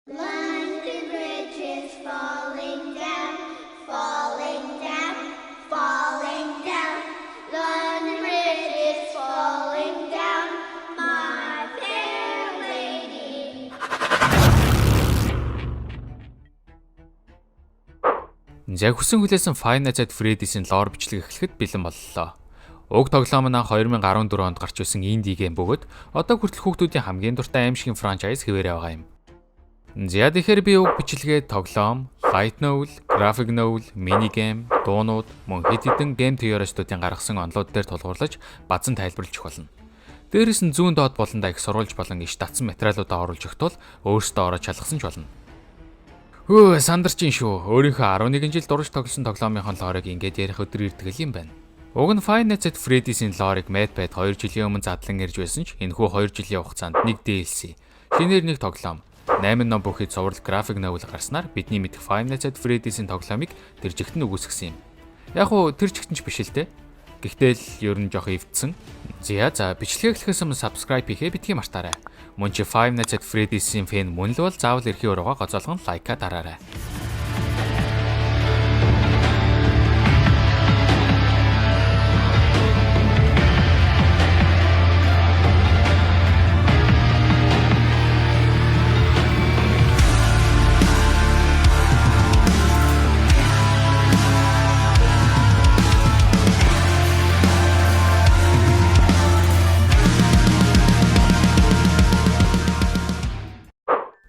London Bridge is falling down, falling down, falling down. London Bridge is falling down, my fair lady. Яг хүсэн хүлээсэн Five Nights at Freddy's-ийн лор бичлэг эхлэхэд бэлэн боллоо. Уг тоглоом нь 2014 онд гарч ирсэн инди гейм бөгөөд одоо хүртэл хүүхдүүдийн хамгийн дуртай аимшигын франчайз хэвээрээ байгаа юм. За тэгэхээр би уг бичлэгээ тоглоом, light novel, graphic novel, mini game, дуунууд, мөн хэд хэдэн гейм теористуудын гаргасан онлууд дээр тулгуурлаж базан тайлбарлаж болно. Дээрээс нь зүүн доод болондоо их сурвалж болон иш татсан материалуудаа оруулж өгтөл өөрсдөө орож чалгасан ч болно. Хөө сандарчин шүү. Өөрийнхөө 11 жил дурж тоглосон тоглоомынхон лорыг ингээд ярих өдөр ирдэг юм байна. Уг нь Five Nights at Freddy's-ийн лорыг MadPad 2 жилийн өмнө задлан ирж байсан ч энэхүү 2 жилийн хугацаанд нэг DLC, шинээр нэг тоглоом, 8 ном бүхий цуврал график новел гарснаар бидний мэдэх Five Nights at Freddy's-ийн тоглоомыг тэр жигт нь үгүйсгэсэн юм. Яг уу тэр жигт нь ч биш л дээ. Гэхдээ л ер нь жоох эвдсэн. За бичлэгээ эхлэхээс өмнө subscribe хийхээ битгий мартаарай. Мөн чи Five Nights at Freddy's-ийн фэн мөн л бол заавал эрхээ өрөөгөө гоцоолгон лайка дараарай.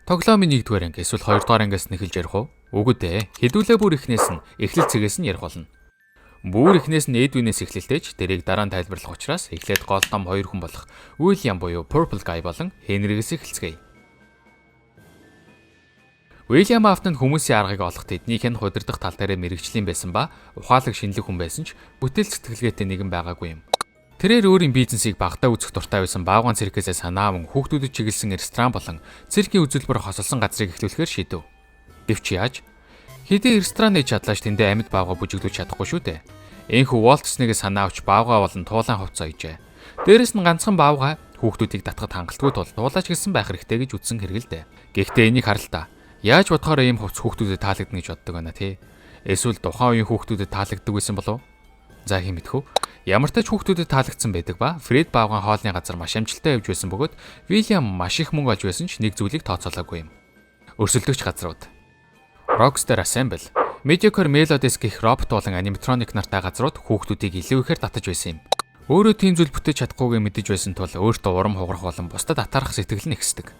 Тоглоомын 1-р анги эсвэл 2-р ангиас нь эхэлж ярих уу? Үгүй дээ. Хэдүүлээ бүр ихнээс нь эхлэл цэгээс нь ярих болно. Бүр ихнээс нь Эдвинээс эхлэлтэйч тэрийг дараа нь тайлбарлах учраас эхлээд гол ном 2 хүн болох Уильям буюу Purple Guy болон Henry-гээс эхэлцгээе. Уильям автанд хүмүүсийн аргыг олох тэднийх нь худирдах тал дээр мэрэгжлийн байсан ба ухаалаг шинэлэг хүн байсан ч бүтээл сэтгэлгээтэй нэгэн байгаагүй юм. Тэрээр өөрийн бизнесийг багтаа үзэх дуртай байсан баавгаан циркээсээ санаа мөн хүүхдүүдэд чиглэсэн ресторан болон циркийн үзүүлбэр хосолсон газрыг эхлүүлэхээр шийдэв. Гэвч яаж? Хэдий ресторан нээж чадлаач тэндээ амьд баавгаа бүжиглүүлж чадахгүй шүү дээ. Энэхүү Walt Disney-гээ санаа авч баавгаа болон туулайн хувцас ойжээ. Дээрээс нь ганцхан баавгаа хүүхдүүдийг татахад хангалтгүй тул туулаач гэсэн байх хэрэгтэй гэж үзсэн хэрэг л дээ. Гэхдээ энийг харалтаа. Яаж бодохоор ийм хувцас хүүхдүүдэд таалагдана гэж боддог байна тий? Эсвэл тухайн үеийн хүүхдүүдэд таалагддаг байсан болов? За хэмэдхүү. Ямар ч тач хүүхдүүдэд таалагдсан байдаг ба Фред баавгаан хоолны газар маш амжилттай явж байсан бөгөөд Вильям маш их мөнгө олж байсан ч нэг зүйлийг тооцоолоогүй юм. Өрсөлдөгч газрууд. Rockstar Assemble, Mediocre Melodies гэх робот болон аниматроник нартай газрууд хүүхдүүдийг илүү ихээр татаж байсан юм. Өөрөө тийм зүйл бүтээж чадахгүйгээ мэдэж байсан тул өөртөө урам хугарах болон бусдад атаарах сэтгэл нь ихсдэг.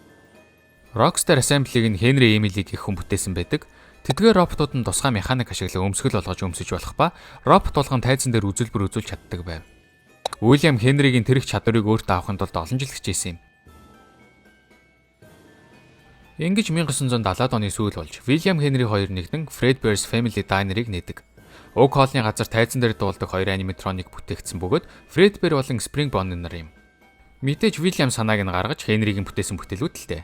Rockstar Assembly-г нь Henry Emily гэх хүн бүтээсэн байдаг. Тэдгээр роботууд нь тусгай механик ашиглан өмсгөл болгож өмсөж болох ба робот болгон тайзан дээр үзүүлбэр үзүүлж чаддаг байв. Уильям Henry-гийн тэрх чадварыг өөртөө авахын тулд олон жил хичээсэн юм. Ингэж 1970-аад оны сүүл болж William Henry хоёр нэгдэн Fredbear's Family Diner-ыг нээдэг. Уг хоолны газар тайзан дээр дуулдаг хоёр аниматроник бүтээгдсэн бөгөөд Fredbear болон Springborn нар юм. Мэдээж William санааг нь гаргаж Henry-гийн бүтээсэн бүтээлүүд л дээ.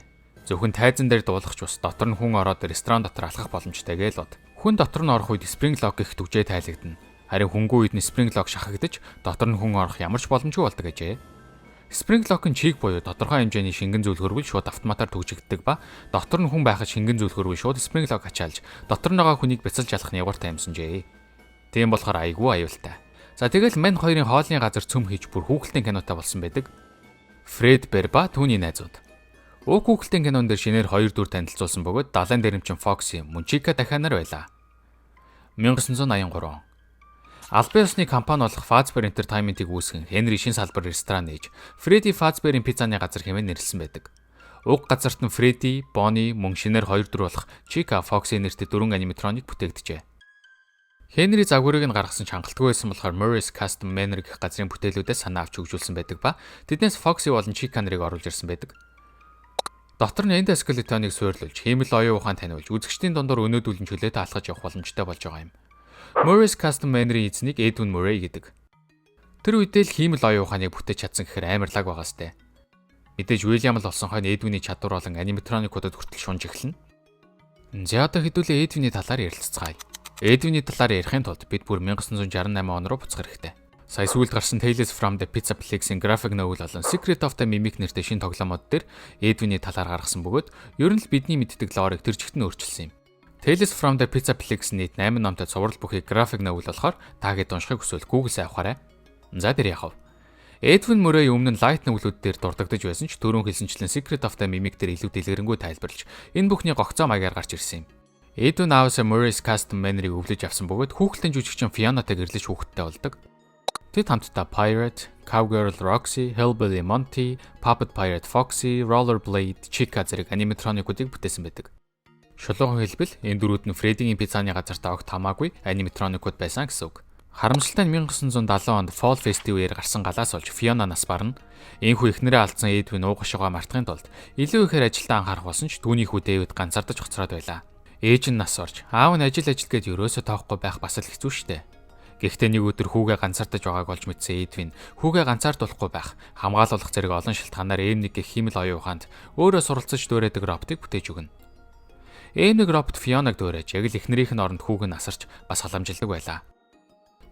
Зөвхөн тайзан дээр дуулах ч бас дотор нь хүн ороод ресторан дотор алхах боломжтой гээл бод. Хүн дотор нь орох үед Spring Lock гэх түгжээ тайлагдана. Харин хөнгөн үед нь Spring Lock шахагдаж дотор нь хүн орох ямар ч боломжгүй болдог гэжээ. Spring Lock-ын чиг буюу тодорхой хэмжээний шингэн зөвлгөрвөл шууд автоматар түгжигддэг ба дотор нь хүн байхад шингэн зөвлгөрвөл шууд Spring Lock ачаалж дотор нь байгаа хүнийг бяцалж алах нягууртай юмсанжээ. Тийм болохоор айгүй аюултай. За тэгэл мань хоёрын хоолны газар цөм хийж бүр хүүхэлдэйн кинотой болсон байдаг. Fredbear ба түүний найзууд. Уг хүүхэлдэйн кинон дээр шинээр 2 дүр танилцуулсан бөгөөд далайн дэрэмчин Foxy мөн Chica дахианаар байлаа. 1983. Албан ёсны компани болох Fazbear Entertainment-ийг үүсгэн Henry шин салбар ресторан нээж Freddy Fazbear-ийн пиццаны газар хэмээн нэрлсэн байдаг. Уг газарт нь Freddy, Bonnie мөн шинээр 2 дүр болох Chica, Foxy нэртэй 4 аниматроник бүтээгдэжээ. Henry загварыг нь гаргасан ч хангалтгүй байсан болохоор Murray's Custom Manor гэх газрын бүтээлүүдээс санаа авч хөгжүүлсэн байдаг ба тэднээс Foxy болон Chica нарыг оруулж ирсэн байдаг. Дотор нь эндоскелетоныг суйрлуулж, хиймэл оюун ухаан таниулж, үзэгчдийн дундор өнөөдүүлэн чөлөөтэй алхаж явах боломжтой болж байгаа юм. Murray's Custom Manor-ийн эзнийг Edwin Murray гэдэг. Тэр үедээ л хиймэл оюун ухааныг бүтээж чадсан гэхээр амар лаг байгаа сте. Мэдээж William л олсон хойно Edwin-ийн чадвар болон аниматроникуудад хүртэл шунж эхэлнэ. За одоо хэдүүлээ Edwin-ийн талаар ярилцгаая. Edwin-ийн талаар ярихын тулд бид бүр 1968 он руу буцах хэрэгтэй. Сая сүүлд гарсан Tales from the Pizzaplex-ийн graphic novel болон Secret of the Mimic нэртэй шинэ тоглоомод дээр Эдвиний талаар гаргасан бөгөөд ер нь л бидний мэддэг лорыг тэр чигт нь өөрчилсөн юм. Tales from the Pizzaplex нийт 8 номтой цуврал бүхий graphic novel болохоор та хэд уншихыг хүсвэл Google-саа авахаарай. За тэр яхав. Эдвин Мөрэй өмнө нь light novel-үүд дээр дурддагдж байсан ч түрүүн хэлсэнчлэн Secret of the Mimic дээр илүү дэлгэрэнгүй тайлбарлаж энэ бүхний гогцоо маягаар гарч ирсэн юм. Эдвин аавсаа Murray's Custom Mane-ыг өвлөж авсан бөгөөд хүүхдийн жүжигчин Fionaтай гэрлэж хүүхдтэй болдог. Тэд хамтдаа Pirate, Cowgirl Roxy, Hellbilly Monty, Puppet Pirate Foxy, Rollerblade, Chica зэрэг аниматроникуудыг бүтээсэн байдаг. Шулуухан хэлбэл энэ дөрүүд нь Freddy-ийн пиццаны газартаа огт хамаагүй аниматроникууд байсан гэсэн үг. Харамсалтай нь 1970 онд Fall Festival-ээр гарсан галаас олж Fiona нас барна. Энэхүү эхнэрээ алдсан Эдвин уугашгаа мартахын тулд илүү ихээр ажилдаа анхаарах болсон ч түүнийхүү Дэвид ганцаардаж хоцроод байлаа. Ээж нь нас орж аав нь ажил гээд ерөөсөө тоохгүй байх бас л хэцүү шттэ. Гэхдээ нэг өдөр хүүгээ ганцаардаж байгааг олж мэдсэн Эдвин хүүгээ ганцаардуулахгүй байх, хамгаалуулах зэрэг олон шалтгаанаар Эм1 гэх химэл оюун ухаанд өөрөө суралцж дуурайдаг роботыг бүтээж өгнө. Эм1 робот Фионаг дуурайж яг л эхнэрийнх нь оронд хүүг нь асарч бас халамжилдаг байлаа.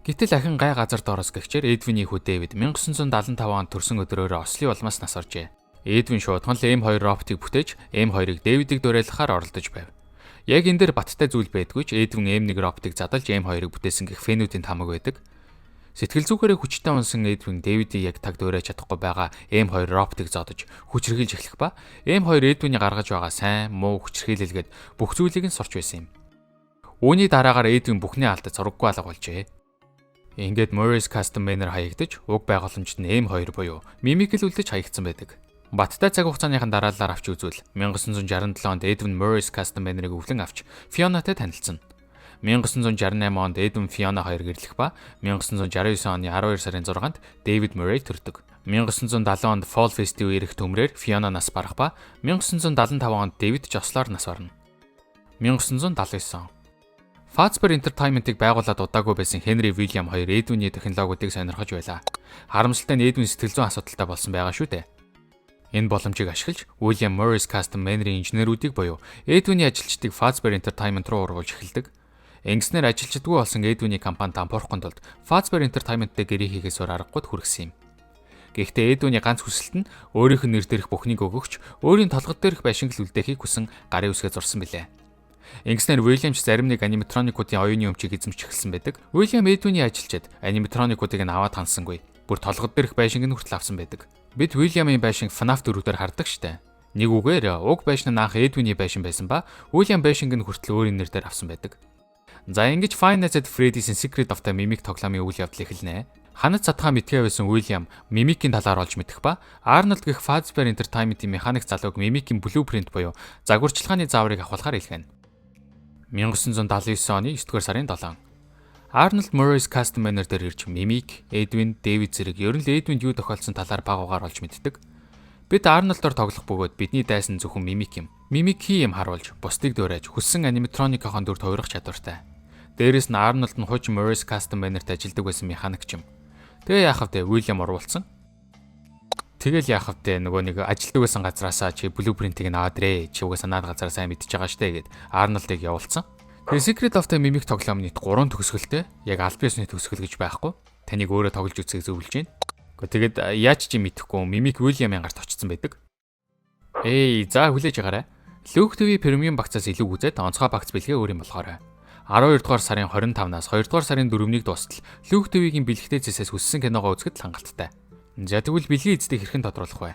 Гэтэл ахин гай газар доороос гэгчээр Эдвиний хүү Дэвид 1975 онд төрсөн өдрөөр Ослын улмаас нас оржээ. Эдвин шуудхан л Эм2 роботыг бүтээж Эм2-ыг Дэвидийг дуурайлахаар оролдож байв. Яг энэ дээр баттай зүйл байдгүй ч Эдвин Эм1 роботыг задалж Эм2-ыг бүтээсэн гэх фэнүүдийн тамаг байдаг. Сэтгэл зүгээрээ хүчтэй унсан Эдвин Дэвидийг яг таг дуурайж чадахгүй байгаа Эм2 роботыг зодож хүчрхийлж эхлэх ба Эм2 Эдвиний гаргаж байгаа сайн, муу хүчрхийлэлгээд бүх зүйлийг нь сурч байсан юм. Үүний дараагаар Эдвин бүхний алдаж зураггүй алга болжээ. Ингээд Murray's Custom Mane хаягдаж, уг байгууламжид нь Эм2 буюу Mimic л үлдэж хаягдсан байдаг. Баттай цаг хугацааныхан дараалалаар авч үзвэл 1967 онд Эдвин Murray's Custom Mane-ыг өвлөн авч Fionaтай танилцсан. 1968 онд Эдвин Fiona хоёр гэрлэх ба 1969 оны 12 сарын 6-нд David Murray төрдөг. 1970 онд Fall Festival ирэх төмрээр Fiona нас барах ба 1975 онд David Joslor нас барна. 1979 он Fazbear Entertainment-ыг байгуулад удаагүй байсан Henry William хоёр Эдвиний технологиудыг сонирхож байлаа. Харамсалтай нь Эдвин сэтгэл зүйн асуудалтай болсон байгаа шүү дээ. Энэ боломжийг ашиглаж William Murray's Custom Mane-ийн инженерүүдийг буюу Эдвиний ажилчдыг Fazbear Entertainment руу уруулж эхэлдэг. Ингэснээр ажилчдаггүй болсон Эдвиний компани дампуурахын тулд Fazbear Entertainment-тэй гэрээ хийхээс өөр аргагүй хүргэсэн юм. Гэхдээ Эдвиний ганц хүсэлт нь өөрийнх нь нэр дээрх бүхнийг өгөгч, өөрийн толгод дээрх байшинг л үлдээхийг хүсэн гарын үсгээ зурсан билээ. Ингэснээр Williams зарим нэг аниматроникуудын оюуны өмчийг эзэмших эхэлсэн байдаг. William Эдвиний ажилчид аниматроникуудыг нь аваад хансангүй. Бүр толгод дээрх байшинг нь хүртэл авсан байдаг. Бид William-ийн байшинг FNAF 4-дээр хардаг штэ. Нэг үгээр уг байшин нь анх Эдвиний байшин байсан ба William байшинг нь хүртэл өөрийн нэрээр авсан байдаг. За ингэж Five Nights at Freddy's Secret of the Mimic тоглоомын үйл явдал эхэлнэ. Ханад цадхаа мэдгээ байсан William Mimic-ийн талаар олж мэдэх ба Arnold гэх Fazbear Entertainment-ийн механик залууг Mimic-ийн blueprint буюу загварчилгааны зааврыг авахлахаар илгээнэ. 1979 оны 9-р сарын 7. Arnold Murray's Custom Mane дээр ирж Mimic, Edwin, David зэрэг ер нь л Edwin-д юу тохиолдсон талаар багуугаар олж мэддэг. Бид Arnold-оор тоглох бөгөөд бидний дайсан зөвхөн Mimic юм. Mimic юм харуулж, бусдыг дуурайж, хүссэн аниматроникийн дүр тойрох чадвартай. Дээрээс нь Arnold нь хуучин Murray's Custom Mane-т ажилладаг байсан механикч юм. Тэгээ яах вэ? William оруулсан. Тэгэл яах вэ? Нөгөө нэг ажилладаг байсан газраасаа чи blueprint-ийг аваад ирээ. Чи угаасаа наад газараа сайн мэдчихэж байгаа штэ гэд Arnold-ыг явуулсан. Тэгээ Secret of the Mimic тоглоом нийт 3 төгсгөлтэй. Яг аль биесний төгсгөл гэж байхгүй. Таныг өөрөө тоглож үзэхийг зөвлөж байна. Тэгэд яаж ч юм мэдэхгүй Mimic William-ийн гарт очсон байдаг. За хүлээж байгаарай. Luke TV премиум багцаас илүү үзээд онцгой багц бэлгээ өөр юм болохоор 12 дугаар сарын 25-наас 2 дугаар сарын 4-ний дуустал Luke TV-гийн бэлэгтэй зэсээс хүссэн киногоо үзэхэд хангалттай. За тэгвэл бэлгийн эздэг хэрхэн тодруулах вэ?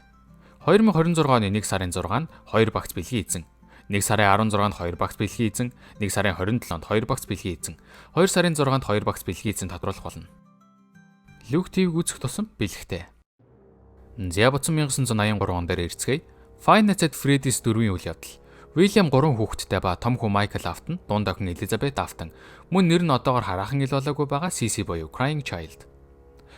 2026 оны 1 сарын 6-нд 2 багц бэлгийн эзэн, 1 сарын 16-нд 2 багц бэлгийн эзэн, 1 сарын 27-нд 2 багц бэлгийн эзэн, 2 сарын 6-нд 2 багц бэлгийн эзэн тодруулах болно. Luke TV үзэх тусам бэлэгтэй. За бодсон 1983 он дээр ирцгээе. Five Nights at Freddy's 4-ийн үйл явдал. William 3 хүүхэдтэй ба том хүү Michael Afton, дунд охин Elizabeth Afton, мөн нэр нь одоогоор хараахан ил болоогүй байгаа CC буюу Crying Child.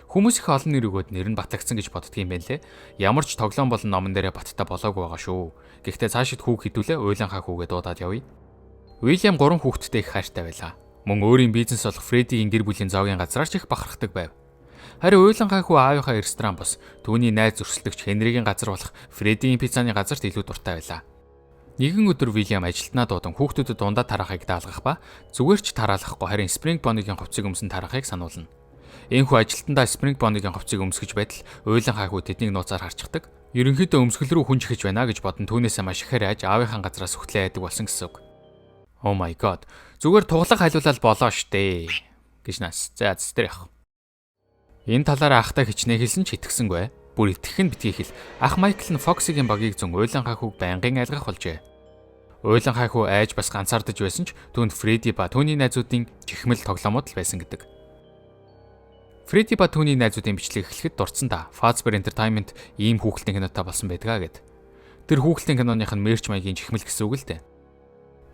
Хүмүүс их олон нэр өгөөд нэр нь батлагдсан гэж боддгийм байх лээ. Ямар ч тоглоом болон номон дээрээ баттай болоогүй байгаа шүү. Гэхдээ цаашид хүүг хідүүлээ уйланхаа хүүгээ дуудаад явъя. William 3 хүүхэдтэй их хайртай байлаа. Мөн өөрийн бизнес болох Freddy-ийн гэр бүлийн зоогийн газраар ч их бахархдаг байв. Харин уйланхаа хүү аавынхаа ресторан бас түүний найз зөрчилдөгч Henry-гийн газар болох Freddy-ийн пиццаны газарт илүү дуртай байлаа. Нэгэн өдөр William ажилтнаа дуудан хүүхдүүдэд дундаа тарахыг даалгах ба зүгээр ч тараалахгүй харин Spring Bonnie-гийн хувцсыг өмсөн тарахыг сануулна. Энэхүү ажилтнаа Spring Bonnie-гийн хувцсыг өмсгөж байтал уйлан хаахуу тэднийг нууцаар харчихдаг. Ерөнхийдөө өмсгөл рүү хүн чихэж байна гэж бодон түүнээсээ маш ихээр айж аавынхаа газраас хөтлөө яадаг болсон гэсэн үг. Oh my god. Зүгээр туглах хайлуулаад болоо штэ гэж нас. За тэр яах. Энэ талаараа ахтай хичнээн хэлсэн ч итгэсэнгүй. Бүр итгэх нь битгий хэл. Ах Майкл нь Фоксигийн багийг зөн уйлан хаахууг байнгын айлгах болжээ. Уйлан хаахуу айж бас ганцаардаж байсан ч түүнд Фредди ба түүний найзуудын чихмэл тоглоомод л байсан гэдэг. Фредди ба түүний найзуудын бичлэг эхлэхэд дурдсан да. Fazbear Entertainment ийм хүүхэлдэйн кинотой болсон байдгаа гэд. Тэр хүүхэлдэйн киноных нь мерч маягийн чихмэл гэсэн үг л дээ.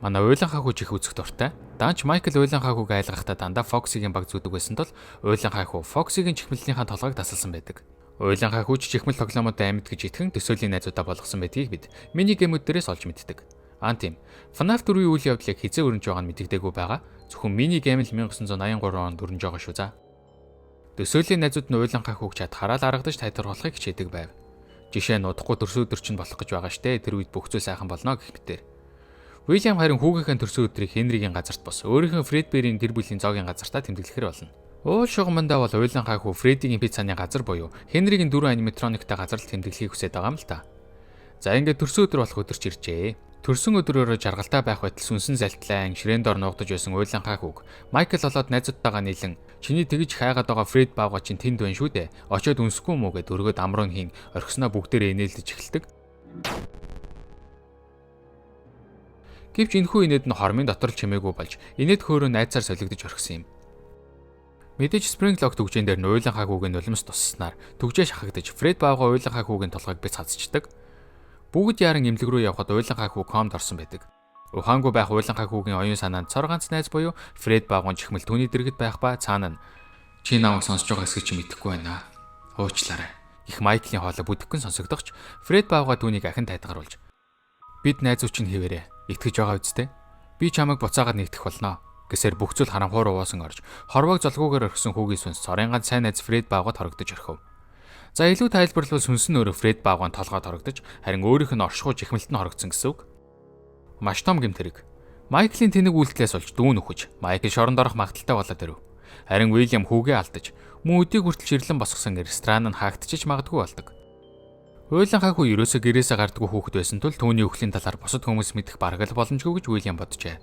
Манай уйлан хаахуу чих үзэх дуртай. Даанч Майкл уйлан хаахууг айлгахдаа дандаа Фоксигийн баг зүүдэг байсан тул уйлан хаахуу Фоксигийн чихмэлнийхээ толгойг тасалсан байдаг. Уйлан хаахуу чихмэл тоглоомод амьд гэж итгэн төсөөлийн найзуудаа болгосон байдгийг бид мини геймүүд дээрээс олж мэддэг. Антим FNAF 4-ийн үйл явдлыг хизээ өрнөж байгаа нь мэддэггүй байгаа. Зөвхөн мини гейм л 1983 онд өрнөж байгаа шүү за. Төсөөлийн найзууд нь уйлан хаахууг чад хараал аргадаж тайлбарлахыг хичээдэг байв. Жишээ нь удахгүй төрсөн өдөр чинь болох гэж байгаа штэ. Тэр үед бүх зүйл сайхан болно гэх мэтээр. Уильям харин хүүгийнхээ төрсөн өдрийг Хенригийн газарт бос өөрийнхөө Фредберийн гэр бүлийн зоогийн газартаа тэмдэглэхэр болно. Уул шугамдаа бол уйлан хаахуу Фредигийн пиццаны газар буюу Хенригийн 4 аниматрониктай газар л тэмдэглэхийг хүсэж байгаа юм л та. За ингээд төрсөн өдөр болох өдөр ч иржээ. Төрсөн өдрөөрөө жаргалтай байх байтал сүнсэн залтлайн ширээн дор нуугдаж байсан уйлан хаахууг Майкл болоод найзуудтайгаа нийлэн чиний тэгж хайгаад байгаа Фред баага чинь тэнд байна шүү дээ. Очоод үнсэхгүй мүү гэд өргөд амрын хийн орхисноо бүгдээрээ инээлдэж эхэлдэг. Гэвч энэхүү инээд нь хормын дотор л чимээгүй болж инээд хөөрөө найцаар солигдож орхисон юм. Мэдээж Springlock түгжэн дээр нь уйлан хаахуугийн нулимс тусснаар түгжээ шахагдаж Фред баага уйлан хаахуугийн толгойг бяц хазчихдаг. Бүгд яран имлэг рүү явхад уйлан хаахуу комд орсон байдаг. Ухаангүй байх уйлан хаахуугийн оюун санаанд цор ганц найз буюу Фред баагуун чихмэл түүний дэргэд байх ба цаана нь чи намайг сонсож байгаа эсэх чи мэдэхгүй байна. Уучлаарай. Их Майклийн хоолой бүдэгхэн сонсогдохч Фред баага түүнийг ахин тайтгаруулж бид найзууч нь хэвээрээ итгэж байгаа үсттэй. Би чамайг буцаагаад нэгдэх болно гэсээр бүх зүйл харамхуур уусан орж хорвоог золгоогоор орхисон хүүгийн сүнс цорын ганц сайн найз Фред баагад хорогдож орхив. За илүү тайлбарлавал сүнс нь өөрөө Фред баагуун толгойд хорогдож харин өөрийнх нь оршихуй чихмэлт нь хорогдсон гэсэн үг. Маш том гэмтэрэг. Майклийн тэнэг үйлдэлээс олж дүүн өгч Майкл шоронд орох магадaltaй болоод ирэв. Харин Уильям хүүгээ алдаж мөн өдийг хүртэл ширлэн босгосон ресторан нь хаагдчих магадгүй болдог. Уйлан хаахуу ерөөсөө гэрээсээ гардгүй хүүхэд байсан тул түүний өхлийн талаар бусад хүмүүс мэдэх бараг л боломжгүй гэж Уильям боджээ.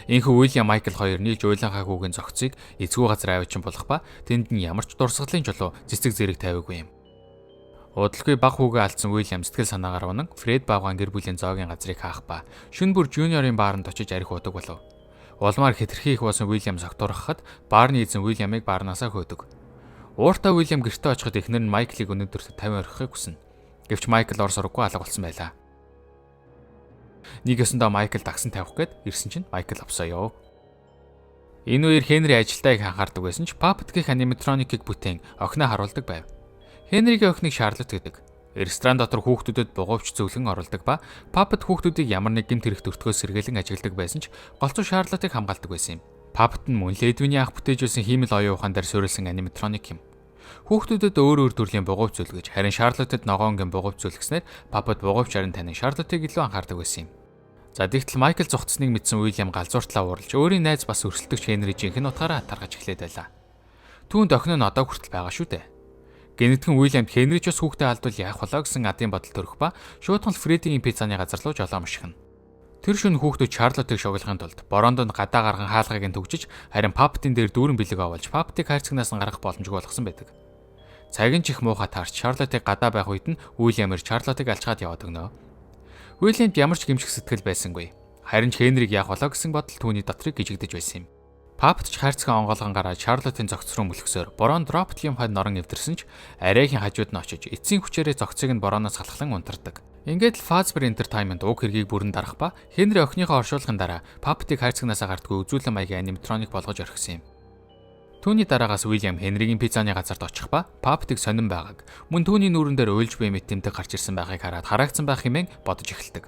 Энэхүү Уильям Майкл хоёр нийлж уйлан хаахуугийн зохицыг эзгүй газар аваачин болох ба тэнд нь ямар ч дурсгалын жолоо цэцэг зэрэг тавиагүй юм. Удалгүй баг хүүгээ алдсан Уильям сэтгэл санаагаар унан Фред баагаан гэр бүлийн зоогийн газрыг хаах ба шөнө бүр Жуниорын бааранд очиж арх удаг болов. Улмаар хэтэрхий их болсон Уильям согтуурхахад баарны эзэн Уильямыг баарнаасаа хөөдөг. Ууртаа Уильям гэртээ очиход эхнэр нь Майклыг өнөөдөр 50 орхихыг хүснэ. Гэвч Майкл ор сургаггүй алга болсон байлаа. Нэг ёсондоо Майкл дагсан тавих гээд ирсэн чинь Майкл авсаяа. Энэ үеэр Хенри ажилтайг анхаардаг байсан ч Puppet гэх аниматроникийг бүтээн охиноо харуулдаг байв. Хенригийн охиныг Шарлот гэдэг. Ресторан дотор хүүхдүүдэд бугуйвч зөвлөн оруулдаг ба Puppet хүүхдүүдийг ямар нэг гэмт хэрэгт өртгөөс сэргээлэн ажилладаг байсан ч голцоо Шарлотыг хамгаалдаг байсан юм. Puppet нь мөн Ледвиний анх бүтээж байсан хиймэл оюун ухаан дээр суурилсан аниматроник юм. Хүүхдүүдэд өөр төрлийн бугуйвч зөвлөж харин Шарлотод ногоонгийн бугуйвч зөвлөснээр Puppet бугуйвч харин танин Шарлотыг илүү анхаардаг байсан юм. За тэгтэл Майкл зугтсныг мэдсэн Уильям галзууртлаа ууралж өөрийн найз бас өрсөлдөгч Хенри жинхэнэ утгаараа таргаж эхлээд байлаа. Түүнд охин нь одоо хүртэл байгаа шүү дээ. Гэнэтхэн Уильямд Хенри ч бас хүүхдээ алдвал яах болоо гэсэн адын бодол төрөх ба шууд л Фредигийн пиццаны газар руу жолоо мушгина. Тэр шөнө хүүхдүүд Шарлотыг шоглохын тулд бороонд гадаа гарган хаалгыг нь төгжиж харин Puppet-ийн дээр дүүрэн бэлэг авалж Puppet-ийг хайрцагнаас нь гаргах боломжгүй болгосон байдаг. Цаг нь чих муухай таарч Шарлотыг гадаа байх үед нь Уильям Шарлотыг алчгаад яваад өгнө. Уильямд ямар ч гэмших сэтгэл байсангүй. Харин ч Хенриг яах болоо гэсэн бодол түүний дотрыг гжигдэж байсан юм. Puppet ч хайрцаг онгоолгон гараад Шарлотын зогц руу мөлхсөөр борон дроптлийн хойд норон эвдэрсэн ч арайхийн хажууд нь очиж эцсийн хүчээрээ зогцыг нь борооноос халахлан унтардаг. Ингээд л Fazbear Entertainment уг хэргийг бүрэн дарах ба Хенри охиныхоо оршуулгын дараа Puppet-ийг хайрцагнаас гардгүй үзүүлэн маягийн аниматроник болгож орхисон юм. Түүний дараагаас Уильям Хенригийн пиццаны газарт очих ба Puppet-ийг сонирн байгааг мөн түүний нүүрэн дээр уйлж буй мэт тэмдэг гарч ирсэн байхыг хараад хараагцсан байх хэмээн бодож эхэлдэг.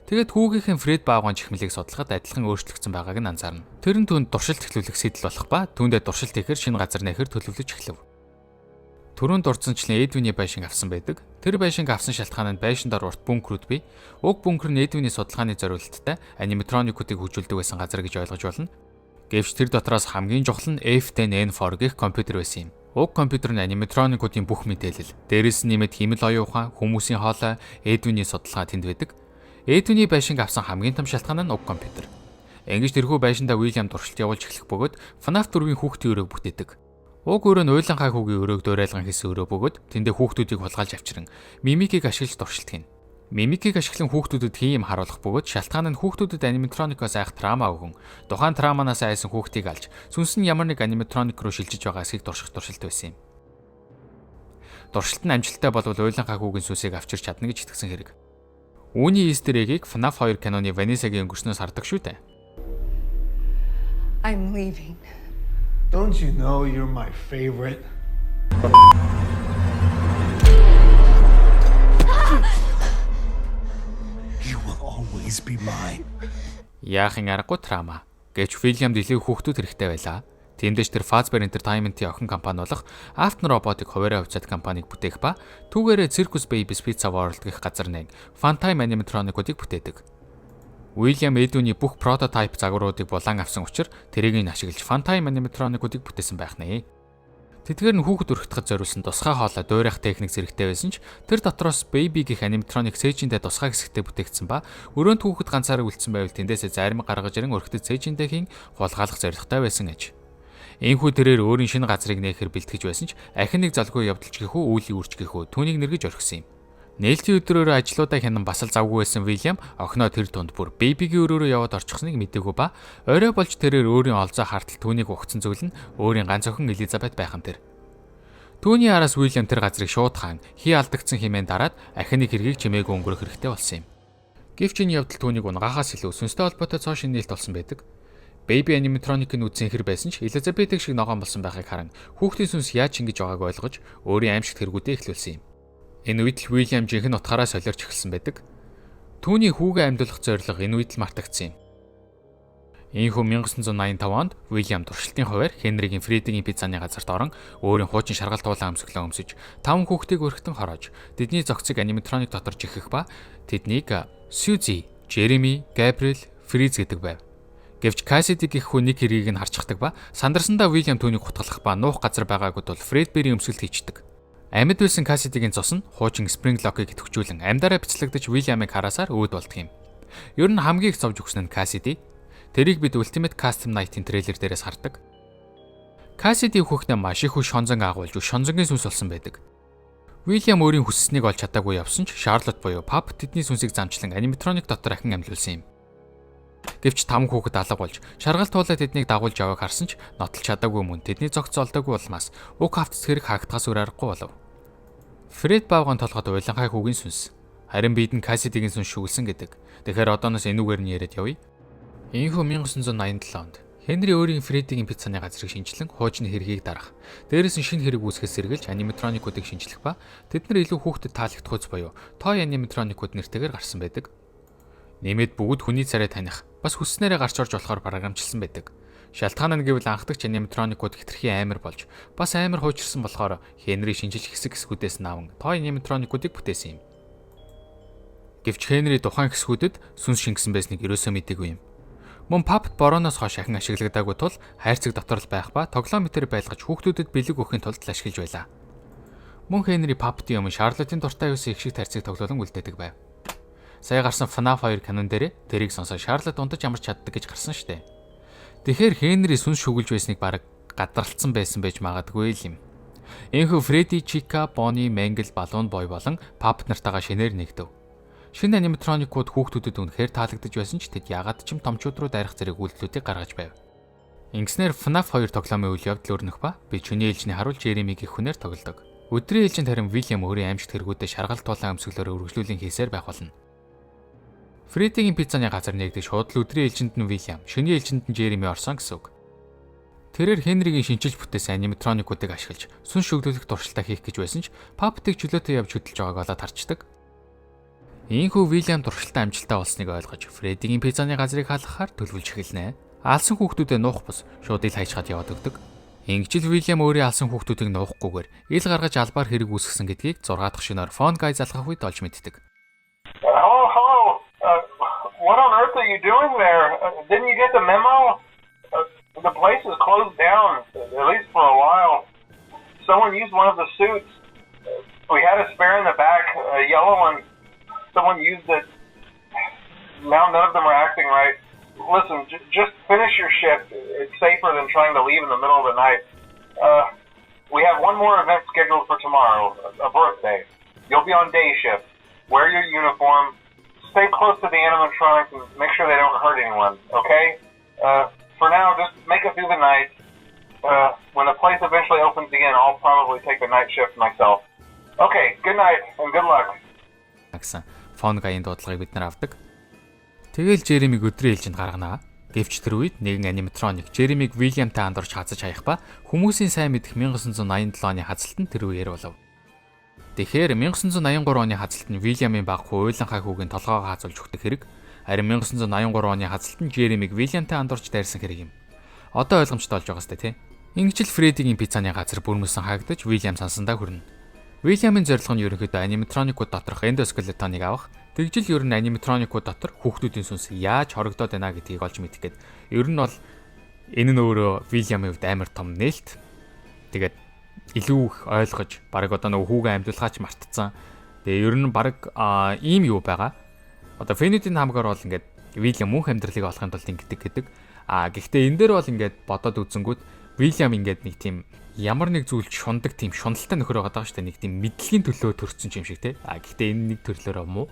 Тэгээд хүүгийнхэн Фред баагаан чихмэлийг судлахад адилхан өөрчлөгдсөн байгааг нь анзаарна. Тэр нь түүнд дуршилт эхлүүлэх сэтэл болох ба түүндээ дуршилт ихээр шинэ газар нэхэр төлөвлөж эхлэв. Түрүүнд дурдсанчлан Эдвиний байшинг авсан байдаг. Тэр байшинг авсан шалтгаан нь байшин дор урт бункерүүд бий. Уг бункер нь Эдвиний судалгааны зориулалттай аниматроникуудыг хөгжүүлдэг байсан газар гэж ойлгож болно. Гэвч тэр дотроос хамгийн чухал нь F10N4 гэх компьютер байсан юм. Уг компьютер нь аниматроникуудын бүх мэдээлэл, дээрээс нь нэмээд химэл оюун ухаан, хүмүүсийн хоолой, Эдвиний судалгаа тэнд байдаг. Эдвиний байшинг авсан хамгийн том шалтгаан нь уг компьютер. Ингэж тэрхүү байшиндаа Уильям туршилт явуулж эхлэх бөгөөд FNAF 4-ийн хүүхдийн өрөөг бүтээдэг. Уг өрөө нь уйланхай хүүгийн өрөөг дуурайлган хийсэн өрөө бөгөөд тэндээ хүүхдүүдийг хулгайлж авчран мимикийг ашиглаж туршилт хийнэ. Мимикийг ашиглан хүүхдүүдэд хийм харуулах бөгөөд шалтгаан нь хүүхдүүдэд аниматроникоос айх трама өгөн тухайн траманаас айсан хүүхдийг алж сүнс нь ямар нэг аниматроник руу шилжиж байгаа эсхийг турших туршилт байсан юм. Туршилт нь амжилттай болвол уйланхай хүүгийн сүнсийг авчирч чадна гэж итгэсэн хэрэг. Үүний Easter egg-ийг FNAF 2 киноны Vanessa-гийн өнгөрснөөс хардаг шүү дээ. I'm leaving. Don't you know you're my favorite? You will always be mine. Яахын аргагүй трама. Гэвч William дэлхийн хүүхдүүд хэрэгтэй байлаа. Тиймдээч тэр Fazbear Entertainment-ийн охин компани болох Afton Robotic хуваарай хувьцаат компанийг бүтээх ба түүгээрээ Circus Babies Pizza World гэх газар нэг Funtime аниматроникуудыг бүтээдэг. William Edwin-ийн бүх прототип загваруудыг булан авсан учраас тэрийг нь ашиглаж Funtime аниматроникуудыг бүтээсэн байх нэ. Тэдгээр нь хүүхэд өргөтгөхөд зориулсан тусгай хоолой дуурайх техник зэрэгтэй байсан ч тэр дотроос Baby гэх аниматроник цээжиндээ тусгай хэсэгтээ бүтээгдсэн ба өрөөнд хүүхэд ганцаараа үлдсэн байвал тэндээсээ зарим гаргаж ирэн өргөтөд цээжиндээ хийн хулгайлах зорилготой байсан гэж. Энэхүү тэрээр өөрийн шинэ газрыг нээхээр бэлтгэж байсан ч ахин нэг залгүй явдалч гэхүү үүлийн үрч гэхүү түүнийг нэргэж орхисон юм. Нээлтийн өдрөөрөө ажлуудаа хянан бас л завгүй байсан William охиноо тэр тунд бүр Baby-гийн өрөөрөө яваад орчихсныг мэдээгүй ба орой болж тэрээр өөрийн олзоо хартал түүнийг угцсан зүйл нь өөрийн ганц охин Elizabeth байх юм тэр. Түүний араас William тэр газрыг шууд хаан хий алдагдсан хэмээн дараад ахиныг хэргийг чимээгүй өнгөрөх хэрэгтэй болсон юм. Гэвч энэ явдал түүнийг унгахаас илүү сүнстэй холбоотой цоо шин нээлт болсон байдаг. Baby аниматроникийн үзсэн хэр байсан ч Elizabeth шиг ногоон болсон байхыг харан хүүхдийн сүнс яаж ингэж байгааг ойлгож өөрийн аимшигт хэрэгүүдээ эхлүүлсэн юм. Энэ үед л William жинхэнэ утгаараа солиорч эхэлсэн байдаг. Түүний хүүгээ амьдуулах зорилго энэ үед л мартагдсан юм. Ийхүү 1985 онд William туршилтын хуваар Henry-гийн Freddy-гийн пиццаны газарт орон өөрийн хуучин шаргалт туулаа өмсгөлөө өмсөж 5 хүүхдийг өрхтөн хороож тэдний зохицыг аниматроник дотор жихэх ба тэднийг Suzy, Jeremy, Gabriel, Fritz гэдэг байв. Гэвч Cassidy гэх хүн нэг хэргийг нь харчихдаг ба сандарсандаа William түүнийг хутгалах ба нуух газар байгаагүй тул Fredbear-ийн өмсгөлт хийчдэг. Амьд байсан Cassidy-гийн цус нь хуучин Spring Lock-ыг идэвхжүүлэн амьдараа бичлэгдэж William-ыг хараасаар өөд болдго юм. Ер нь хамгийн их зовж өгсөн нь Cassidy. Тэрийг бид Ultimate Custom Night-ийн трейлер дээрээс хардаг. Cassidy хүүхдээ маш их хүч шонзон агуулж шонзонгийн сүнс болсон байдаг. William өөрийн хүсснийг олж чадаагүй явсан ч Charlotte буюу Pup тэдний сүнсийг замчлан аниматроник дотор ахин амьлуулсан юм. Гэвч 5 хүүхэд алга болж шаргалт туулаа тэднийг дагуулж явааг харсан ч нотолж чадаагүй мөн тэдний цогц олдоогүй улмаас уг хавцас хэрэг хаагдахаас өөр аргагүй болов. Fred баавган толгойд уйланхай хүүгийн сүнс. Харин бид нь Cassidy-гийн сүнс шүглсэн гэдэг. Тэгэхээр одооноос энүүгээр нь яриад явъя. Ийхүү 1987 онд Henry өөрийн Freddy-гийн пиццаны газрыг шинжилэн хуучны хэргийг дарах. Дээрээс нь шинэ хэрэг үүсгэж сэргэлж аниматроникуудыг шинжилэх ба тэд нар илүү хүүхдэд таалагдах үз буюу toy аниматроникууд нэртэйгээр гарсан байдаг. Нэмээд бүгд хүний царай таних бас хүсснээрээ гарч орж болохоор програмчилсан байдаг. Шалтгаан нь гэвэл анхдагч аниматроникууд хэтэрхий амар болж бас амар хуучирсан болохоор Henry шинжилж хэсгүүдээс наван toy аниматроникуудыг бүтээсэн юм. Гэвч Henry тухайн хэсгүүдэд сүнс шингэсэн байсныг ерөөсөө мэдээгүй юм. Мөн Pup борооноос хойш ахин ашиглагдаагүй тул хайрцаг дотор л байх ба тоглоомтер байлгаж хүүхдүүдэд бэлэг өгөхийн тулд л ашиглаж байлаа. Мөн Henry Pup-ийн өмнө Charlotte-ийн дуртай байсан их шиг тарцыг тоглоулан үлдээдэг байв. Сая гарсан FNAF 2 кинон дээр тэрийг сонсоод Charlotte унтаж амарч чаддаг гэж гарсан штэ. Тэгэхээр Henry сүнс шүглж байсныг бараг гадралтсан байсан байж магадгүй л юм. Энэхүү Freddy, Chica, Bonnie, Mangle, Balloon Boy болон Pup нартайгаа шинээр нэгдэв. Шинэ аниматроникууд хүүхдүүдэд үнэхээр таалагдж байсан ч тэд ягаад ч юм томчууд руу дайрах зэрэг үйлдэлүүдийг гаргаж байв. Ингэснээр FNAF 2 тоглоомын үйл явдал өрнөх ба би чиний ээлжний харуул Jeremy гэх хүнээр тоглодог. Өдрийн ээлжинд харин William өөрийн аимшигт хэрэгүүдэд шаргалт туулаа өмсгөлөөр үргэлжлүүлэн хийсээр байх болно. Freddy-гийн пиццаны газар нэгдэж шууд л өдрийн ээлжинд нь William, шөнийн ээлжинд нь Jeremy орсон гэсэн үг. Тэрээр Henry-гийн шинжилж бүтээсэн аниматроникуудыг ашиглаж сүнс шүглүүлэх туршилтаа хийх гэж байсан ч Pup-ыг чөлөөтэй явж хөдөлж байгааг олоод харцдаг. Ийхүү William туршилтаа амжилттай болсныг ойлгож Freddy-гийн пиццаны газрыг халахаар төлөвлөж эхэлнэ. Алсан хүүхдүүдэд нуух бус шууд ил хайчгаад яваад өгдөг. Ингэжл William өөрийн алсан хүүхдүүдийг нуухгүйгээр ил гаргаж албаар хэрэг үүсгэсэн гэдгийг 6 дахь шинээр Phone Guy залгах үед олж мэддэг. Hello. What on earth are you doing there? Didn't you get the memo? The place is closed down, at least for a while. someone used one of the suits. We had a spare in the back, a yellow one. Someone used it. Now none of them are acting right. Listen, just finish your shift. It's safer than trying to leave in the middle of the night. We have one more event scheduled for tomorrow, a birthday. You'll be on day shift. Wear your uniform. Stay close to the animatronics and make sure they don't hurt anyone, okay? For now, just make it through the night. When the place eventually opens again, I'll probably take the night shift myself. Okay, good night and good luck. гэсэн фон гаяын дуудлагыг бид нар авдаг. Тэгэл Жеремиг өдрийн ээлжинд гарганаа. Гэвч тэр үед нэгэн аниматроник Жеремиг Вильямтай андуурч хазаж хаях ба хүмүүсийн сайн мэдэх 1987 оны хазалтанд тэр үеэр болов. Тэгэхээр 1983 оны хазалт нь Вильямын баг хуу уйланхай хүүгийн толгоогоо хазуулж өгдөг хэрэг. Харин 1983 оны хазалт нь Жеремиг Вильямтай андуурч дайрсан хэрэг юм. Одоо ойлгомжтой болж байгаа сте тий. Ингэж л Фредигийн пиццаны газар бүрмөсөн хаагдаж Вильям сансандаа хүрнэ. Вильямын зорилго нь ерөнхийдөө аниматроникууд доторх эндоскелетоныг авах. Тэгжил ер нь аниматроникууд дотор хүүхдүүдийн сүнс яаж хорогдоод байна гэдгийг олж мэдэх гээд ер нь бол энэ нь өөрөө Вильямын хувьд амар том нээлт. Тэгээд илүү их ойлгож баг одоо нөгөө хүүгээ амьдлахаач мартцсан. Тэгээ ер нь баг ийм юу байгаа. Одоо Фенүүдийн хамгаар бол ингээд Вильям мөнх амьдралыг олохын тулд ингэдэг гэдэг. Гэхдээ энэ дээр бол ингээд бодоод үзэнгүүт Вильям ингээд нэг тийм ямар нэг зүйлд шундаг тийм шуналтай нөхөр байгаа даа шүү дээ. Нэг тийм мэдлэгийн төлөө төрсөн юм шиг те. Гэхдээ энэ нэг төрлөөрөө муу.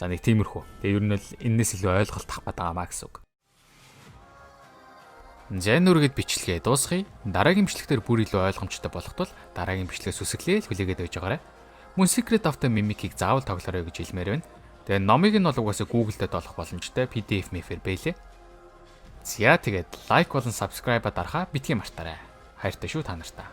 За нэг тиймэрхүү. Тэгээ ер нь л энэс илүү ойлголт авах байгаамаа гэсэн үг. Зэн үргэд бичлэгээ дуусгая. Дараагийн бичлэгтэр бүр илүү ойлгомжтой болох тул дараагийн бичлэгээс үсгэлээл хүлээгээд байж байгаарай. Мөн Secret of the Mimic-ийг заавал тоглоорой гэж хэлмээр байна. Тэгээ номыг нь бол угаасаа Google-д олох боломжтой PDF мэфэр байлээ. За тэгээд лайк болон subscribe дарахаа битгий мартаарай. Хайртай шүү та нартаа.